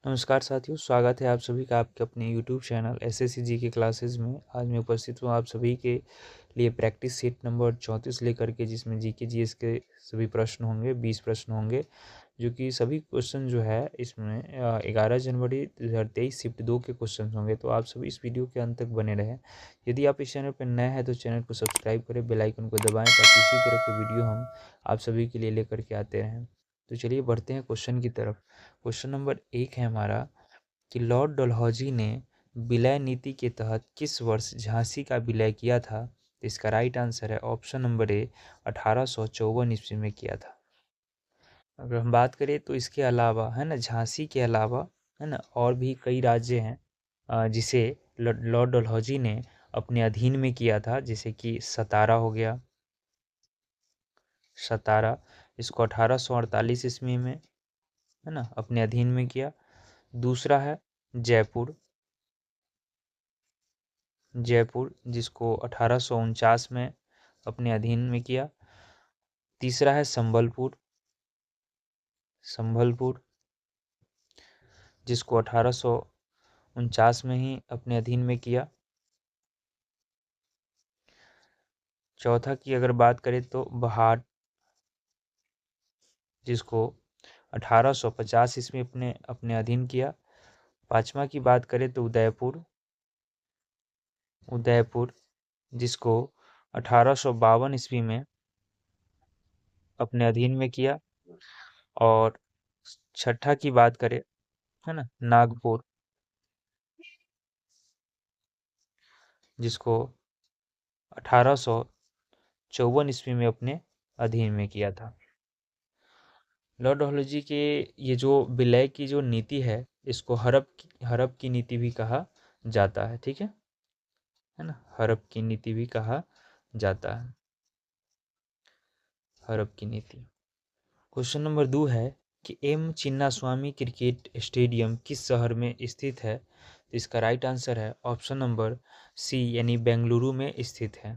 नमस्कार साथियों, स्वागत है आप सभी का आपके अपने यूट्यूब चैनल एसएससी जी के क्लासेस में। आज मैं उपस्थित हूँ आप सभी के लिए प्रैक्टिस सेट नंबर 34 लेकर के, जिसमें जीके जीएस के सभी प्रश्न होंगे। 20 प्रश्न होंगे, जो कि सभी क्वेश्चन जो है इसमें 11 जनवरी 2023 शिफ्ट 2 के क्वेश्चन होंगे। तो आप सभी इस वीडियो के अंत तक बने रहें। यदि आप इस चैनल पर नए हैं तो चैनल को सब्सक्राइब करें, बेल आइकन को दबाएँ, ताकि इसी तरह के वीडियो हम आप सभी के लिए लेकर के आते रहें। तो चलिए बढ़ते हैं क्वेश्चन की तरफ। क्वेश्चन नंबर 1 है हमारा कि लॉर्ड डलहौजी ने विलय नीति के तहत किस वर्ष झांसी का विलय किया था। तो इसका राइट आंसर है ऑप्शन नंबर ए, 1854 ईस्वी में किया था। अगर हम बात करें तो इसके अलावा है ना, झांसी के अलावा है ना और भी कई राज्य हैं जिसे लॉर्ड डलहौजी ने अपने अधीन में किया था, जैसे कि सतारा हो गया। सतारा इसको 1848 ईस्वी में है ना अपने अधीन में किया। दूसरा है जयपुर। जयपुर जिसको 1849 में अपने अधीन में किया। तीसरा है संबलपुर। संबलपुर जिसको 1849 में ही अपने अधीन में किया। चौथा की अगर बात करें तो बहार, जिसको 1850 ईस्वी में अपने अधीन किया। पांचवा की बात करें तो उदयपुर। उदयपुर जिसको 1852 ईस्वी में अपने अधीन में किया। और छठा की बात करें है ना, नागपुर, जिसको 1854 ईस्वी में अपने अधीन में किया था। लॉर्ड डलहौजी के ये जो विलय की जो नीति है, इसको हड़प की नीति भी कहा जाता है। ठीक है ना, हड़प की नीति भी कहा जाता है। हड़प की नीति। क्वेश्चन नंबर 2 है कि एम चिन्नास्वामी क्रिकेट स्टेडियम किस शहर में स्थित है। तो इसका राइट आंसर है ऑप्शन नंबर सी, यानी बेंगलुरु में स्थित है।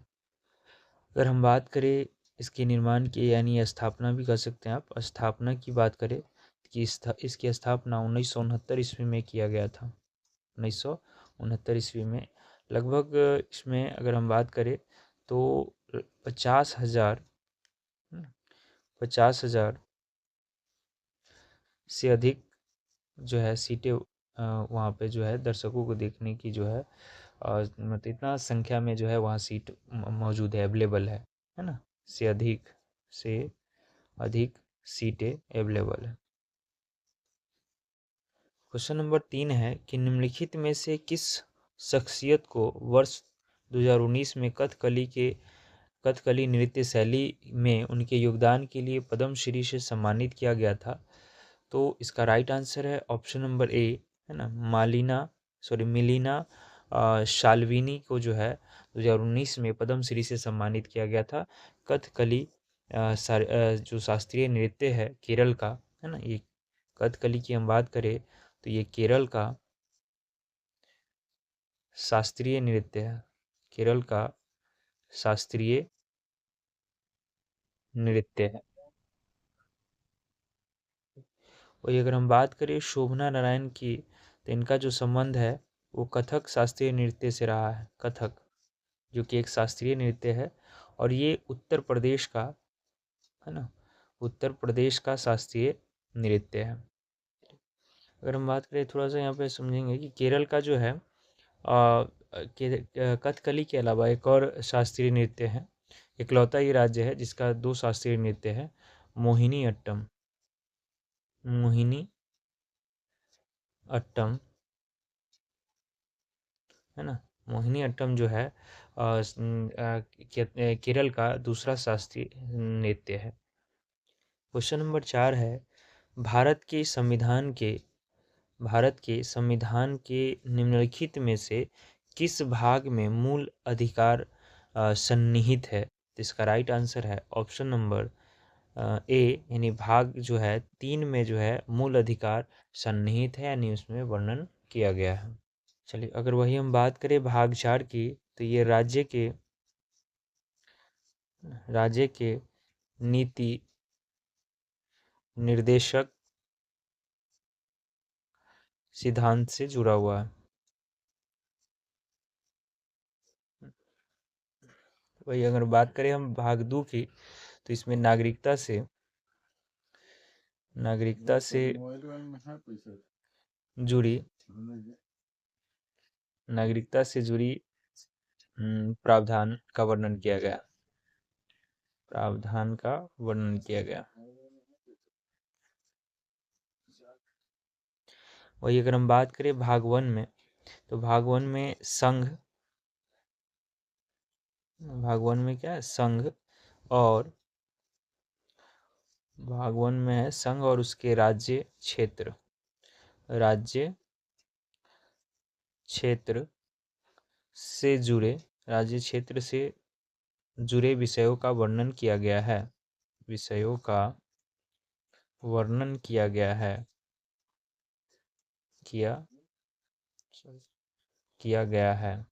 अगर हम बात करें इसके निर्माण की, यानी स्थापना भी कर सकते हैं आप, स्थापना की बात करें कि इसकी स्थापना 1969 ईस्वी में किया गया था। 1969 ईस्वी में लगभग इसमें अगर हम बात करें तो 50,000 50,000 से अधिक जो है सीटें वहाँ पे जो है दर्शकों को देखने की जो है मतलब इतना संख्या में जो है वहाँ सीट मौजूद है, अवेलेबल है ना। से अधिक सीटें अवेलेबल है। क्वेश्चन नंबर 3 है कि निम्नलिखित में से किस शख्सियत को वर्ष 2019 में कथकली नृत्य शैली में उनके योगदान के लिए पद्मश्री से सम्मानित किया गया था। तो इसका राइट आंसर है ऑप्शन नंबर ए, है ना, मिलिना शाल्विनी को जो है 2019 में पद्मश्री से सम्मानित किया गया था। कथकली जो शास्त्रीय नृत्य है केरल का, है ना, ये कथकली की हम बात करें तो ये केरल का शास्त्रीय नृत्य है। केरल का शास्त्रीय नृत्य है। वही अगर हम बात करें शोभना नारायण की, तो इनका जो संबंध है वो कथक शास्त्रीय नृत्य से रहा है। कथक जो कि एक शास्त्रीय नृत्य है, और ये उत्तर प्रदेश का, है ना, उत्तर प्रदेश का शास्त्रीय नृत्य है। अगर हम बात करें थोड़ा सा यहाँ पे समझेंगे कि केरल का जो है कथकली के अलावा एक और शास्त्रीय नृत्य है। इकलौता ये राज्य है जिसका 2 शास्त्रीय नृत्य है। मोहिनी अट्टम। मोहिनी अट्टम, है ना, मोहिनी अट्टम जो है केरल का दूसरा शास्त्रीय नृत्य है। क्वेश्चन नंबर 4 है भारत के संविधान के निम्नलिखित में से किस भाग में मूल अधिकार सन्निहित है। तो इसका राइट आंसर है ऑप्शन नंबर ए, यानी भाग जो है 3 में जो है मूल अधिकार सन्निहित है, यानी उसमें वर्णन किया गया है। चलिए अगर वही हम बात करें भाग 4 की, तो ये राज्य के नीति निर्देशक सिद्धांत से जुड़ा हुआ है। वही अगर बात करें हम भाग 2 की, तो इसमें जुड़ी नागरिकता से जुड़ी प्रावधान का वर्णन किया गया। वही अगर हम बात करें भाग 1 में, तो भाग 1 में क्या है, संघ और भाग 1 में है संघ और उसके राज्य क्षेत्र से जुड़े राज्य क्षेत्र से जुड़े विषयों का वर्णन किया गया है। किया गया है।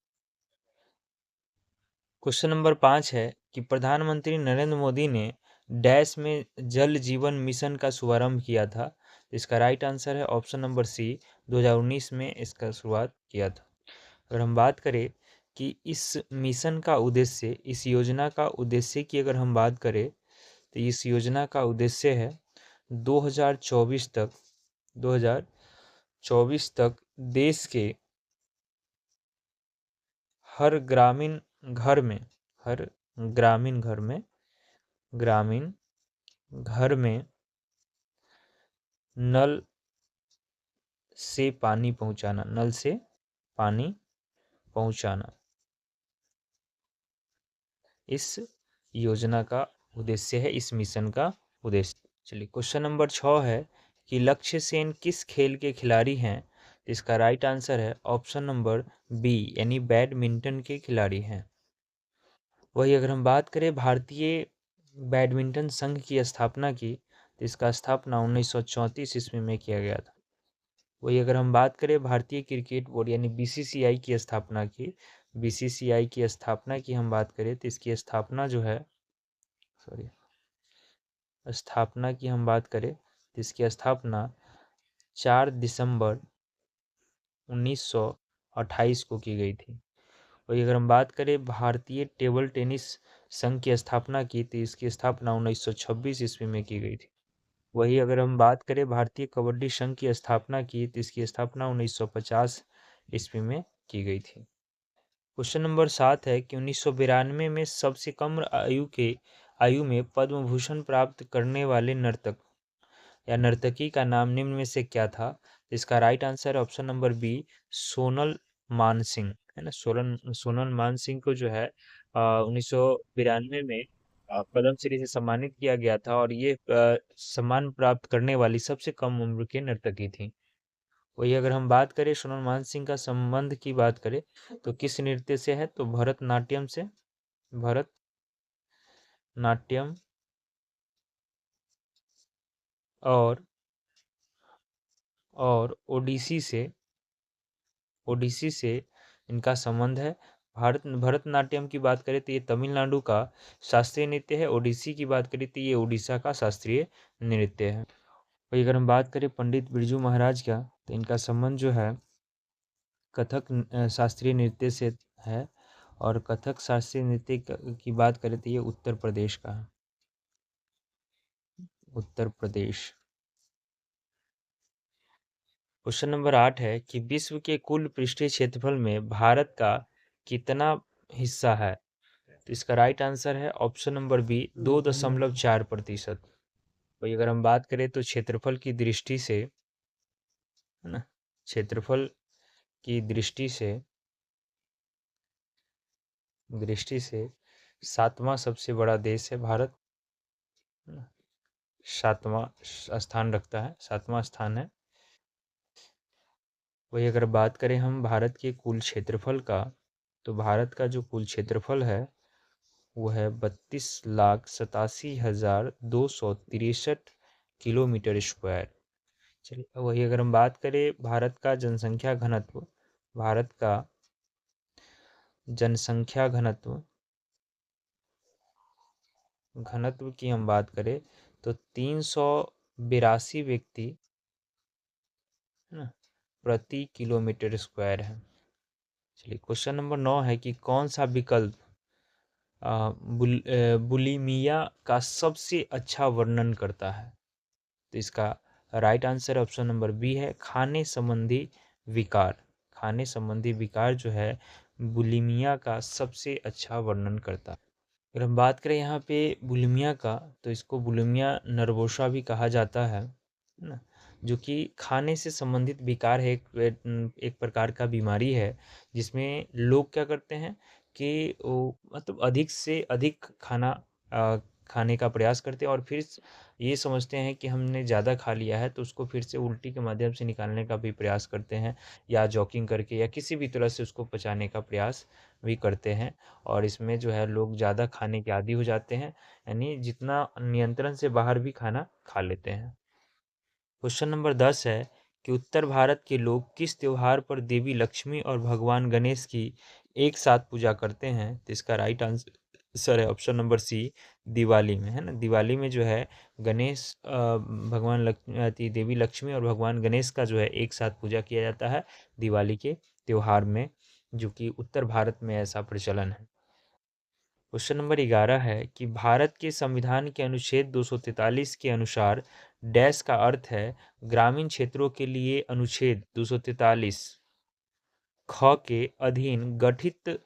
क्वेश्चन नंबर 5 है कि प्रधानमंत्री नरेंद्र मोदी ने डैश में जल जीवन मिशन का शुभारंभ किया था। इसका राइट आंसर है ऑप्शन नंबर सी, 2019 में इसका शुरुआत किया था। अगर हम बात करें कि इस मिशन का उद्देश्य, इस योजना का उद्देश्य की अगर हम बात करें, तो इस योजना का उद्देश्य है 2024 तक देश के हर ग्रामीण घर में नल से पानी पहुंचाना इस योजना का उद्देश्य है, इस मिशन का उद्देश्य। चलिए क्वेश्चन नंबर 6 है कि लक्ष्य सेन किस खेल के खिलाड़ी हैं। इसका राइट आंसर है ऑप्शन नंबर बी, यानी बैडमिंटन के खिलाड़ी हैं। वही अगर हम बात करें भारतीय बैडमिंटन संघ की स्थापना की, तो इसका स्थापना 1934 ईस्वी में किया गया था। वही अगर हम बात करें भारतीय क्रिकेट बोर्ड यानी बीसीसीआई की स्थापना की, हम बात करें तो इसकी स्थापना जो है, हम बात करें तो इसकी स्थापना 4 दिसंबर 1928 को की गई थी। वही अगर हम बात करें भारतीय टेबल टेनिस संघ की स्थापना की, तो इसकी स्थापना 1926 ईस्वी में की गई थी। वही अगर हम बात करें भारतीय कबड्डी संघ की स्थापना की, तो इसकी स्थापना 1950 ईस्वी में की गई थी। क्वेश्चन नंबर 7 है कि 1992 में सबसे कम आयु में पद्म भूषण प्राप्त करने वाले नर्तक या नर्तकी का नाम निम्न में से क्या था। इसका राइट आंसर है option number B, Sonal Mansingh, है ना। सोनल मानसिंह को जो है 1992 में पद्मश्री से सम्मानित किया गया था, और ये सम्मान प्राप्त करने वाली सबसे कम उम्र की नर्तकी थी। वही अगर हम बात करें सोनल मानसिंह का संबंध की बात करें, तो किस नृत्य से है, तो भरतनाट्यम से, भरतनाट्यम और ओडिसी से इनका संबंध है। भरतनाट्यम की बात करें तो ये तमिलनाडु का शास्त्रीय नृत्य है। ओडिसी की बात करें तो ये उड़ीसा का शास्त्रीय नृत्य है। वही अगर हम बात करें पंडित बिरजू महाराज का, तो इनका संबंध जो है कथक शास्त्रीय नृत्य से है, और कथक शास्त्रीय नृत्य की बात करें तो ये उत्तर प्रदेश का है, उत्तर प्रदेश। क्वेश्चन नंबर 8 है कि विश्व के कुल पृष्ठीय क्षेत्रफल में भारत का कितना हिस्सा है। तो इसका राइट आंसर है ऑप्शन नंबर बी, 2.4%। वही अगर हम बात करें तो क्षेत्रफल की दृष्टि से, है ना, क्षेत्रफल की दृष्टि से 7वां सबसे बड़ा देश है भारत, 7वां स्थान रखता है, 7वां स्थान है। वही अगर बात करें हम भारत के कुल क्षेत्रफल का, तो भारत का जो कुल क्षेत्रफल है वो है 32,87,263 किलोमीटर स्क्वायर। चलिए वही अगर हम बात करें भारत का जनसंख्या घनत्व, भारत का जनसंख्या घनत्व की हम बात करें तो 382 व्यक्ति, है ना, प्रति किलोमीटर स्क्वायर है। चलिए क्वेश्चन नंबर 9 है कि कौन सा विकल्प बुलिमिया का सबसे अच्छा वर्णन करता है। तो इसका right answer option number B है, खाने संबंधी विकार। खाने संबंधी विकार जो है बुलिमिया का सबसे अच्छा वर्णन करता है। अगर हम बात करें यहाँ पे बुलिमिया का, तो इसको बुलिमिया नर्वोसा भी कहा जाता है ना, जो कि खाने से संबंधित विकार है। एक प्रकार का बीमारी है जिसमें लोग क्या करते हैं कि वो मतलब अधिक से अधिक खाना अ, खाने का प्रयास करते हैं और फिर ये समझते हैं कि हमने ज़्यादा खा लिया है, तो उसको फिर से उल्टी के माध्यम से निकालने का भी प्रयास करते हैं, या जॉगिंग करके या किसी भी तरह से उसको पचाने का प्रयास भी करते हैं। और इसमें जो है लोग ज़्यादा खाने के आदी हो जाते हैं, यानी जितना नियंत्रण से बाहर भी खाना खा लेते हैं। क्वेश्चन नंबर 10 है कि उत्तर भारत के लोग किस त्योहार पर देवी लक्ष्मी और भगवान गणेश की एक साथ पूजा करते हैं। तो इसका राइट आंसर है ऑप्शन नंबर सी, दिवाली में, है ना। दिवाली में जो है गणेश देवी लक्ष्मी और भगवान गणेश का जो है एक साथ पूजा किया जाता है दिवाली के त्योहार में, जो कि उत्तर भारत में ऐसा प्रचलन है। क्वेश्चन नंबर 11 है कि भारत के संविधान के अनुच्छेद 243 के अनुसार डैश का अर्थ है ग्रामीण क्षेत्रों के लिए अनुच्छेद 243 ख के अधीन गठित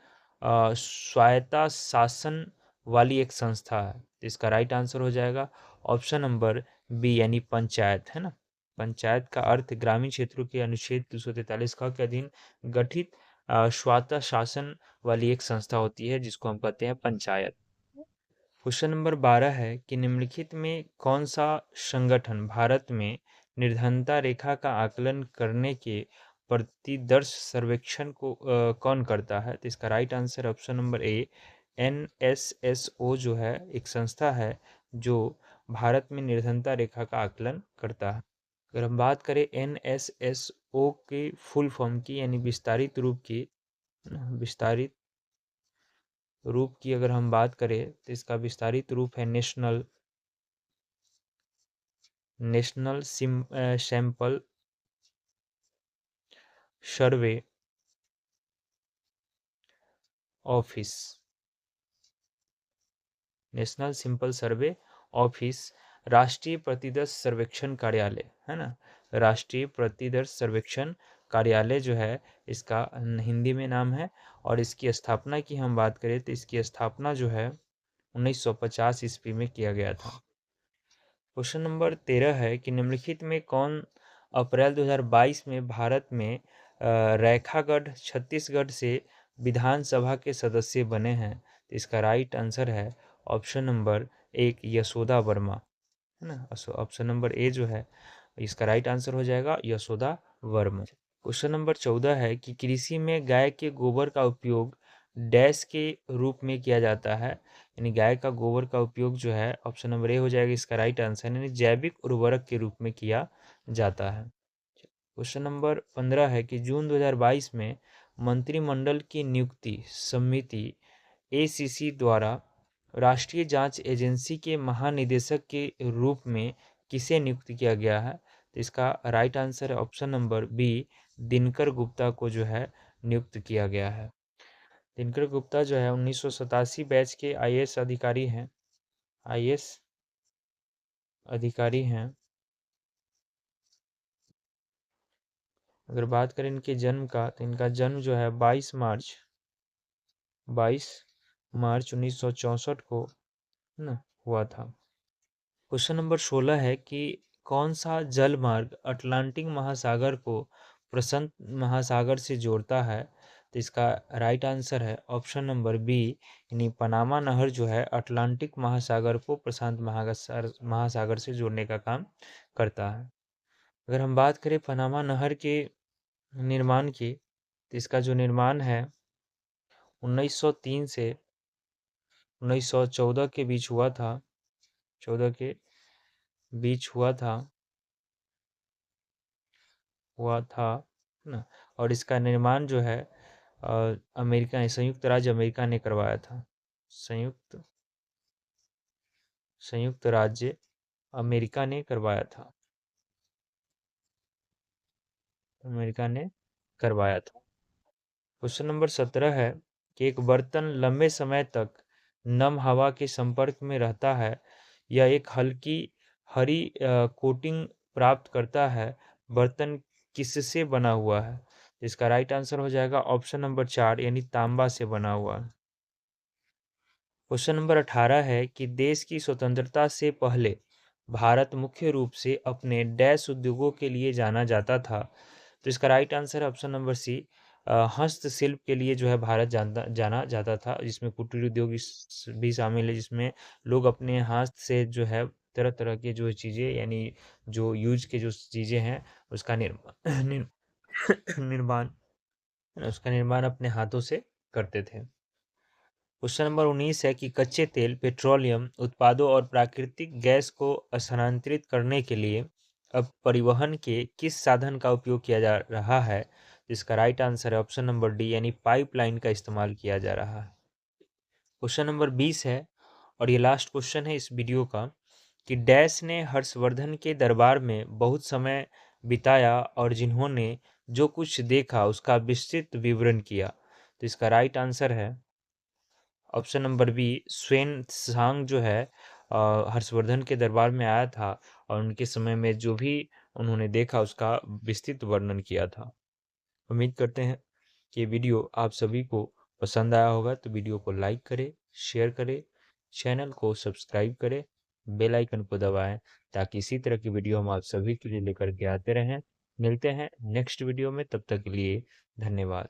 स्वायत्ता शासन वाली एक संस्था है। तो इसका राइट आंसर हो जाएगा ऑप्शन नंबर बी, यानी पंचायत, है ना। पंचायत का अर्थ ग्रामीण क्षेत्रों के अनुच्छेद 243 ख के अधीन गठित स्वायत्ता शासन वाली एक संस्था होती है, जिसको हम कहते हैं पंचायत। क्वेश्चन नंबर 12 है कि निम्नलिखित में कौन सा संगठन भारत में निर्धनता रेखा का आकलन करने के प्रतिदर्श सर्वेक्षण को कौन करता है। तो इसका right answer option number A, NSSO जो है एक संस्था है जो भारत में निर्धनता रेखा का आकलन करता है। अगर हम बात करें NSSO की फुल फॉर्म की, यानी विस्तारित रूप की अगर हम बात करें, तो इसका विस्तारित रूप है national sample survey office. National simple survey office राष्ट्रीय प्रतिदर्श सर्वेक्षण कार्यालय, है ना। राष्ट्रीय प्रतिदर्श सर्वेक्षण कार्यालय जो है इसका हिंदी में नाम है। और इसकी स्थापना की हम बात करें तो इसकी स्थापना जो है 1950 ईस्वी में किया गया था। क्वेश्चन नंबर 13 है कि निम्नलिखित में कौन अप्रैल 2022 में भारत में रैखागढ़ छत्तीसगढ़ से विधानसभा के सदस्य बने हैं। तो इसका राइट आंसर है ऑप्शन नंबर एक, यशोदा वर्मा, है ना। ऑप्शन नंबर ए जो है इसका राइट आंसर हो जाएगा यशोदा वर्मा। क्वेश्चन नंबर 14 है कि कृषि में गाय के गोबर का उपयोग डैश के रूप में किया जाता है, यानी गाय का गोबर का उपयोग जो है ऑप्शन नंबर ए हो जाएगा इसका राइट आंसर, यानी जैविक उर्वरक के रूप में किया जाता है। क्वेश्चन नंबर 15 है कि जून 2022 में मंत्रिमंडल की नियुक्ति समिति ACC द्वारा राष्ट्रीय जांच एजेंसी के महानिदेशक के रूप में किसे नियुक्त किया गया है। तो इसका राइट आंसर है option number B, Dinkar Gupta को जो है नियुक्त किया गया है। दिनकर गुप्ता जो है 1987 बैच के IAS अधिकारी हैं। IAS अधिकारी हैं। अगर बात करें इनके जन्म का, तो इनका जन्म जो है 22 मार्च 1964 को ना हुआ था। क्वेश्चन नंबर 16 है कि कौन सा जल मार्ग अटलांटिक महासागर को प्रशांत महासागर से जोड़ता है। तो इसका राइट आंसर है ऑप्शन नंबर बी, यानी पनामा नहर जो है अटलांटिक महासागर को प्रशांत महासागर से जोड़ने का काम करता है। अगर हम बात करें पनामा नहर के निर्माण की, तो इसका जो निर्माण है 1903 से 1914 के बीच हुआ था। 14 के बीच हुआ था ना। और इसका निर्माण जो है संयुक्त राज्य अमेरिका ने करवाया था। संयुक्त राज्य अमेरिका ने करवाया था। अमेरिका ने करवाया था। क्वेश्चन नंबर 17 है कि एक बर्तन लंबे समय तक नम हवा के संपर्क में रहता है या एक हल्की हरी कोटिंग प्राप्त करता है, बर्तन किससे बना हुआ है? इसका राइट आंसर हो जाएगा ऑप्शन नंबर 4 यानी तांबा से बना हुआ। क्वेश्चन नंबर 18 है कि देश की स्वतंत्रता से पहले भारत मुख्य रूप से अपने डैश उद्योगों के लिए जाना जाता था। तो इसका राइट आंसर है ऑप्शन नंबर सी, हस्तशिल्प के लिए जो है भारत जाना जाता था, जिसमें कुटीर उद्योग भी शामिल है, जिसमें लोग अपने हाथ से जो है तरह तरह के जो चीज़ें यानी जो यूज के जो चीज़ें हैं उसका निर्माण उसका निर्माण अपने हाथों से करते थे। क्वेश्चन नंबर 19 है कि कच्चे तेल, पेट्रोलियम उत्पादों और प्राकृतिक गैस को स्थानांतरित करने के लिए अब परिवहन के किस साधन का उपयोग किया जा रहा है? जिसका राइट आंसर है ऑप्शन नंबर डी यानी पाइपलाइन का इस्तेमाल किया जा रहा है। क्वेश्चन नंबर 20 है और ये लास्ट क्वेश्चन है इस वीडियो का कि डैश ने हर्षवर्धन के दरबार में बहुत समय बिताया और जिन्होंने जो कुछ देखा उसका विस्तृत विवरण किया। तो इसका राइट आंसर है ऑप्शन नंबर बी, स्वेन सांग जो है हर्षवर्धन के दरबार में आया था और उनके समय में जो भी उन्होंने देखा उसका विस्तृत वर्णन किया था। उम्मीद करते हैं कि ये वीडियो आप सभी को पसंद आया होगा, तो वीडियो को लाइक करें, शेयर करें, चैनल को सब्सक्राइब करें, बेल आइकन को दबाएं ताकि इसी तरह की वीडियो हम आप सभी के लिए लेकर के आते रहें। मिलते हैं नेक्स्ट वीडियो में, तब तक के लिए धन्यवाद।